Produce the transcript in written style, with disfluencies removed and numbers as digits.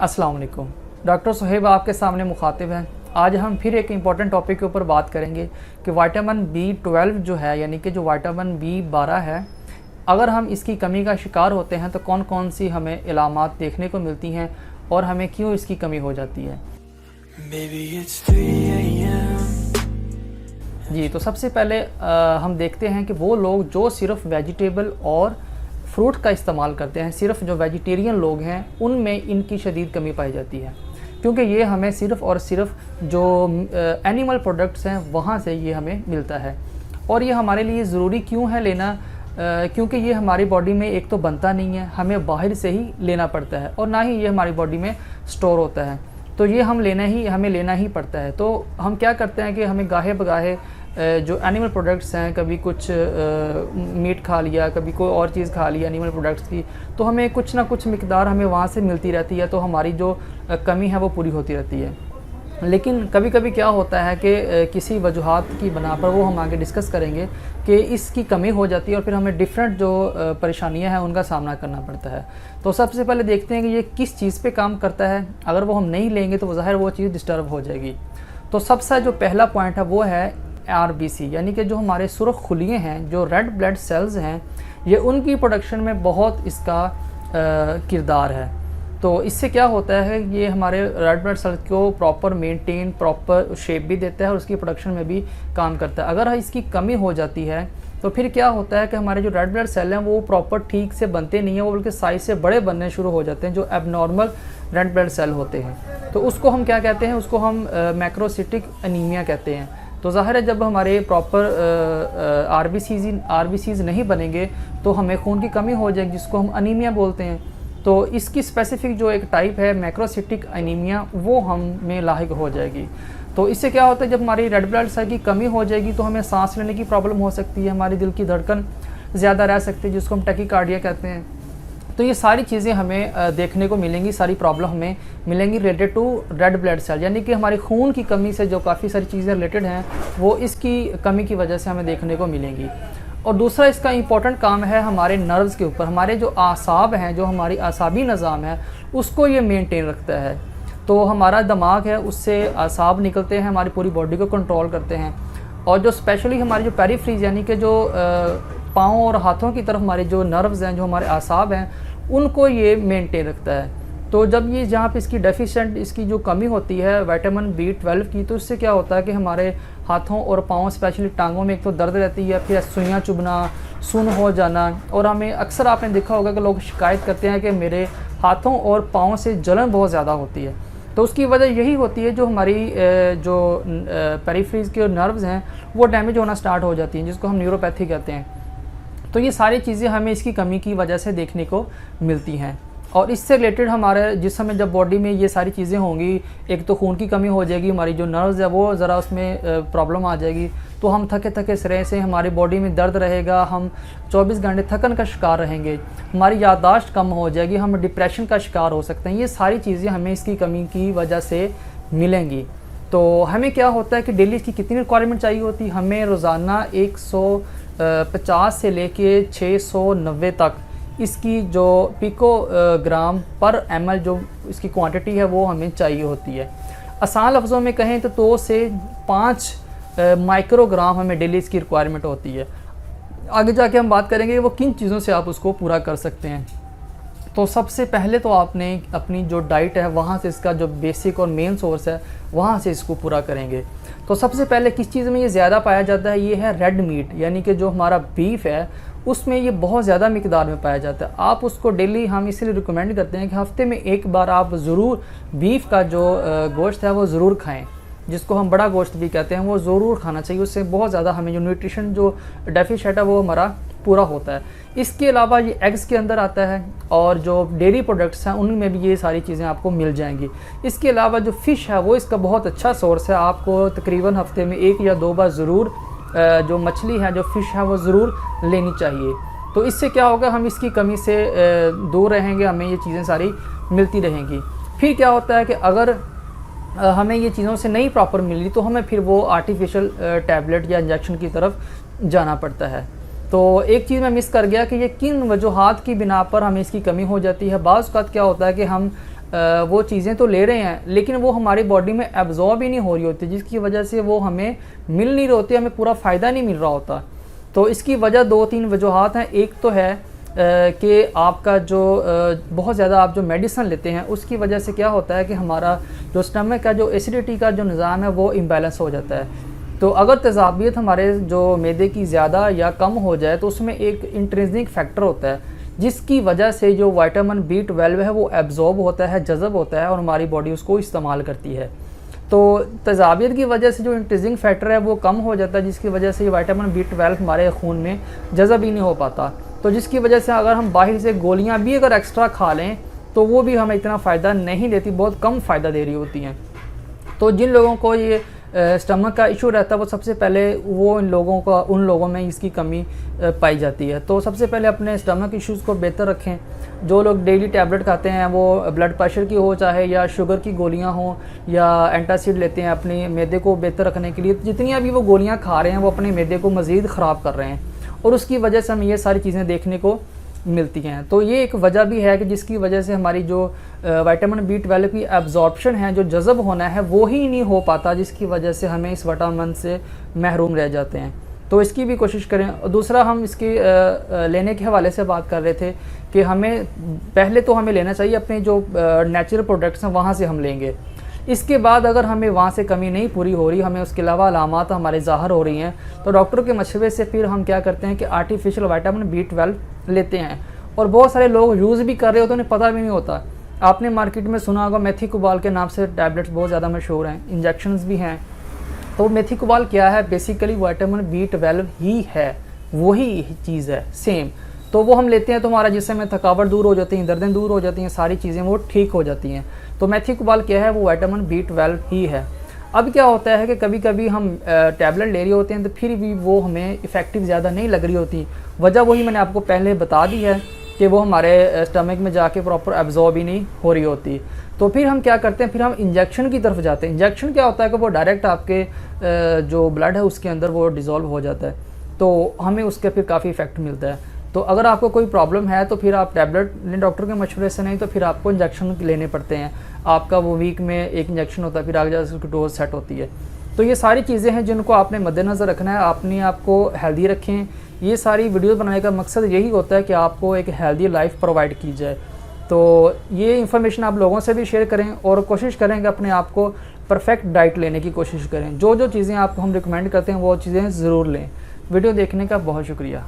अस्सलाम वालेकुम। डॉक्टर सुहेब आपके सामने मुखातिब हैं। आज हम फिर एक इम्पॉर्टेंट टॉपिक के ऊपर बात करेंगे कि विटामिन B12 जो है, यानी कि जो विटामिन B12 है, अगर हम इसकी कमी का शिकार होते हैं तो कौन कौन सी हमें इलामात देखने को मिलती हैं और हमें क्यों इसकी कमी हो जाती है। जी, तो सबसे पहले हम देखते हैं कि वो लोग जो सिर्फ़ वेजिटेबल और फ्रूट का इस्तेमाल करते हैं, सिर्फ जो वेजिटेरियन लोग हैं उनमें इनकी शदीद कमी पाई जाती है, क्योंकि ये हमें सिर्फ़ और सिर्फ जो एनिमल प्रोडक्ट्स हैं वहाँ से ये हमें मिलता है। और ये हमारे लिए ज़रूरी क्यों है लेना, क्योंकि ये हमारी बॉडी में एक तो बनता नहीं है, हमें बाहर से ही लेना पड़ता है, और ना ही ये हमारी बॉडी में स्टोर होता है, तो ये हमें लेना ही पड़ता है। तो हम क्या करते हैं कि हमें गाहे बगाहे जो एनिमल प्रोडक्ट्स हैं, कभी कुछ मीट खा लिया, कभी कोई और चीज़ खा लिया एनिमल प्रोडक्ट्स की, तो हमें कुछ ना कुछ मिकदार हमें वहाँ से मिलती रहती है, तो हमारी जो कमी है वो पूरी होती रहती है। लेकिन कभी कभी क्या होता है कि किसी वजूहात की बना पर, वो हम आगे डिस्कस करेंगे, कि इसकी कमी हो जाती है और फिर हमें डिफरेंट जो परेशानियां हैं उनका सामना करना पड़ता है। तो सबसे पहले देखते हैं कि ये किस चीज़ पे काम करता है। अगर वो हम नहीं लेंगे तो ज़ाहिर वो चीज़ डिस्टर्ब हो जाएगी। तो सबसे जो पहला पॉइंट है वो है RBC, यानी कि जो हमारे सुर्ख खुलिए हैं, जो रेड ब्लड सेल्स हैं, ये उनकी प्रोडक्शन में बहुत इसका किरदार है। तो इससे क्या होता है, ये हमारे रेड ब्लड सेल्स को प्रॉपर मेंटेन, प्रॉपर शेप भी देता है और उसकी प्रोडक्शन में भी काम करता है। अगर इसकी कमी हो जाती है तो फिर क्या होता है कि हमारे जो रेड ब्लड सेल हैं वो प्रॉपर ठीक से बनते नहीं हैं, वो बल्कि साइज से बड़े बनने शुरू हो जाते हैं, जो एबनॉर्मल रेड ब्लड सेल होते हैं। तो उसको हम क्या कहते हैं, उसको हम मैक्रोसिटिक एनीमिया कहते हैं। तो ज़ाहिर है जब हमारे प्रॉपर आरबीसीज नहीं बनेंगे तो हमें खून की कमी हो जाएगी, जिसको हम अनीमिया बोलते हैं। तो इसकी स्पेसिफिक जो एक टाइप है मैक्रोसिटिक एनीमिया, वो हमें लाहिक हो जाएगी। तो इससे क्या होता है, जब हमारी रेड ब्लड सेल की कमी हो जाएगी तो हमें सांस लेने की प्रॉब्लम हो सकती है, हमारी दिल की धड़कन ज़्यादा रह सकती है, जिसको हम टैकीकार्डिया कहते हैं। तो ये सारी चीज़ें हमें देखने को मिलेंगी, सारी प्रॉब्लम हमें मिलेंगी related to red blood cell, यानी कि हमारी खून की कमी से जो काफ़ी सारी चीज़ें रिलेटेड हैं वो इसकी कमी की वजह से हमें देखने को मिलेंगी। और दूसरा इसका इम्पॉर्टेंट काम है हमारे नर्व्स के ऊपर। हमारे जो आसाब हैं, जो हमारी आसाबी निज़ाम है, उसको ये मेंटेन रखता है। तो हमारा दिमाग है, उससे आसाब निकलते हैं, हमारी पूरी बॉडी को कंट्रोल करते हैं। और जो स्पेशली हमारी जो पेरिफ्रीज, यानी कि जो पाँव और हाथों की तरफ हमारे जो नर्व्स हैं, जो हमारे आसाब हैं, उनको ये मेंटेन रखता है। तो जब ये जहाँ पे इसकी डेफिशिएंट, इसकी जो कमी होती है विटामिन B12 की, तो इससे क्या होता है कि हमारे हाथों और पाँव, स्पेशली टांगों में एक तो दर्द रहती है, फिर सुइयाँ चुभना, सुन्न हो जाना। और हमें अक्सर आपने देखा होगा कि लोग शिकायत करते हैं कि मेरे हाथों और पाँव से जलन बहुत ज़्यादा होती है। तो उसकी वजह यही होती है, जो हमारी जो पेरिफ्रीज के नर्व्स हैं वो डैमेज होना स्टार्ट हो जाती हैं, जिसको हम न्यूरोपैथी कहते हैं। तो ये सारी चीज़ें हमें इसकी कमी की वजह से देखने को मिलती हैं। और इससे रिलेटेड हमारे जिस समय जब बॉडी में ये सारी चीज़ें होंगी, एक तो खून की कमी हो जाएगी, हमारी जो नर्व्स है वो ज़रा उसमें प्रॉब्लम आ जाएगी, तो हम थके थके सिरे से, हमारी बॉडी में दर्द रहेगा, हम 24 घंटे थकन का शिकार रहेंगे, हमारी याददाश्त कम हो जाएगी, हम डिप्रेशन का शिकार हो सकते हैं। ये सारी चीज़ें हमें इसकी कमी की वजह से मिलेंगी। तो हमें क्या होता है कि डेली इसकी कितनी रिक्वायरमेंट चाहिए होती है, हमें रोज़ाना 150 से लेके 690 तक इसकी जो पिकोग्राम पर ml जो इसकी क्वांटिटी है वो हमें चाहिए होती है। आसान लफ्ज़ों में कहें तो 2 से 5 माइक्रोग्राम हमें डेली इसकी रिक्वायरमेंट होती है। आगे जाके हम बात करेंगे वो किन चीज़ों से आप उसको पूरा कर सकते हैं। तो सबसे पहले तो आपने अपनी जो डाइट है वहाँ से इसका जो बेसिक और मेन सोर्स है वहाँ से इसको पूरा करेंगे। तो सबसे पहले किस चीज़ में ये ज़्यादा पाया जाता है, ये है रेड मीट, यानी कि जो हमारा बीफ है उसमें ये बहुत ज़्यादा मिकदार में पाया जाता है। आप उसको डेली, हम इसलिए रिकमेंड करते हैं कि हफ्ते में एक बार आप ज़रूर बीफ का जो गोश्त है वो ज़रूर खाएँ, जिसको हम बड़ा गोश्त भी कहते हैं, वो ज़रूर खाना चाहिए। उससे बहुत ज़्यादा हमें जो न्यूट्रिशन जो डेफिशिएंट है वो हमारा पूरा होता है। इसके अलावा ये एग्स के अंदर आता है, और जो डेयरी प्रोडक्ट्स हैं उनमें भी ये सारी चीज़ें आपको मिल जाएंगी। इसके अलावा जो फ़िश है वो इसका बहुत अच्छा सोर्स है। आपको तकरीबन हफ्ते में 1 या 2 बार ज़रूर जो मछली है, जो फ़िश है, वो ज़रूर लेनी चाहिए। तो इससे क्या होगा, हम इसकी कमी से दूर रहेंगे, हमें ये चीज़ें सारी मिलती रहेंगी। फिर क्या होता है कि अगर हमें ये चीज़ों से नहीं प्रॉपर मिली तो हमें फिर वो आर्टिफिशियल टैबलेट या इंजेक्शन की तरफ जाना पड़ता है। तो एक चीज़ मैं मिस कर गया कि ये किन वजूहात की बिना पर हमें इसकी कमी हो जाती है। बाज़ औक़ात क्या होता है कि हम वो चीज़ें तो ले रहे हैं लेकिन वो हमारी बॉडी में एब्जॉर्ब ही नहीं हो रही होती, जिसकी वजह से वो हमें मिल नहीं रही होती, हमें पूरा फ़ायदा नहीं मिल रहा होता। तो इसकी वजह 2-3 वजूहात हैं। एक तो है कि आपका जो बहुत ज़्यादा आप जो मेडिसिन लेते हैं उसकी वजह से क्या होता है कि हमारा जो स्टमक का जो एसिडिटी का जो निज़ाम है वो इम्बैलेंस हो जाता है। तो अगर तेज़ाबियत हमारे जो मैदे की ज़्यादा या कम हो जाए तो उसमें एक इंट्रिंसिक फैक्टर होता है जिसकी वजह से जो विटामिन B12 है वो एब्जॉर्ब होता है, जज़ब होता है और हमारी बॉडी उसको इस्तेमाल करती है। तो तेज़ाबियत की वजह से जो इंट्रिंसिक फैक्टर है वो कम हो जाता है, जिसकी वजह से विटामिन B12 हमारे खून में जज़ब ही नहीं हो पाता। तो जिसकी वजह से अगर हम बाहर से गोलियां भी अगर एक्स्ट्रा खा लें तो वो भी हमें इतना फ़ायदा नहीं देती, बहुत कम फ़ायदा दे रही होती हैं। तो जिन लोगों को ये स्टमक का इशू रहता है वो सबसे पहले उन लोगों में इसकी कमी पाई जाती है। तो सबसे पहले अपने स्टमक इश्यूज़ को बेहतर रखें। जो लोग डेली टैबलेट खाते हैं वो ब्लड प्रेशर की हो चाहे या शुगर की गोलियां हों या एंटासिड लेते हैं अपने मैदे को बेहतर रखने के लिए, तो जितनी अभी वो गोलियां खा रहे हैं वो अपने मैदे को मज़ीद ख़राब कर रहे हैं और उसकी वजह से हमें ये सारी चीज़ें देखने को मिलती हैं। तो ये एक वजह भी है कि जिसकी वजह से हमारी जो विटामिन B12 की एब्जॉर्प्शन है, जो जज़ब होना है वो ही नहीं हो पाता, जिसकी वजह से हमें इस विटामिन से महरूम रह जाते हैं। तो इसकी भी कोशिश करें। दूसरा, हम इसकी लेने के हवाले से बात कर रहे थे कि हमें पहले तो हमें लेना चाहिए अपने जो नेचुरल प्रोडक्ट्स हैं वहाँ से हम लेंगे। इसके बाद अगर हमें वहाँ से कमी नहीं पूरी हो रही, हमें उसके अलावा अलामात हमारे ज़ाहिर हो रही हैं, तो डॉक्टर के मशवरे से फिर हम क्या करते हैं कि आर्टिफिशियल विटामिन B12 लेते हैं। और बहुत सारे लोग यूज़ भी कर रहे होते हैं, उन्हें पता भी नहीं होता। आपने मार्केट में सुना होगा मेथिकोबाल के नाम से टैबलेट्स बहुत ज़्यादा मशहूर हैं, इंजेक्शंस भी हैं। तो मेथिकोबाल क्या है? बेसिकली विटामिन B12 ही है, वही चीज़ है सेम। तो वो हम लेते हैं तो हमारा जिससे में थकावट दूर हो जाती है, दर्दें दूर हो जाती हैं, सारी चीज़ें वो ठीक हो जाती हैं। तो मेथिकोबाल क्या है? वो विटामिन B12 ही है। अब क्या होता है कि कभी कभी हम टैबलेट ले रहे होते हैं तो फिर भी वो हमें इफ़ेक्टिव ज़्यादा नहीं लग रही होती। वजह वही मैंने आपको पहले बता दी है कि वो हमारे स्टमक में जाके प्रॉपर एब्जॉर्ब ही नहीं हो रही होती। तो फिर हम क्या करते हैं, फिर हम इंजेक्शन की तरफ जाते हैं। इंजेक्शन क्या होता है कि वो डायरेक्ट आपके जो ब्लड है उसके अंदर वो डिज़ोल्व हो जाता है, तो हमें उसके फिर काफ़ी इफेक्ट मिलता है। तो अगर आपको कोई प्रॉब्लम है तो फिर आप टैबलेट लें डॉक्टर के मशवरे से, नहीं तो फिर आपको इंजेक्शन लेने पड़ते हैं। आपका वो वीक में एक इंजेक्शन होता है, फिर आगे जाकर उसकी डोज सेट होती है। तो ये सारी चीज़ें हैं जिनको आपने मद्देनज़र रखना है। अपने आप को हेल्दी रखें। ये सारी वीडियो बनाने का मकसद यही होता है कि आपको एक हेल्दी लाइफ प्रोवाइड की जाए। तो ये इन्फॉर्मेशन आप लोगों से भी शेयर करें और कोशिश करें कि अपने आप को परफेक्ट डाइट लेने की कोशिश करें। जो जो चीज़ें आपको हम रिकमेंड करते हैं वो चीज़ें ज़रूर लें। वीडियो देखने का बहुत शुक्रिया।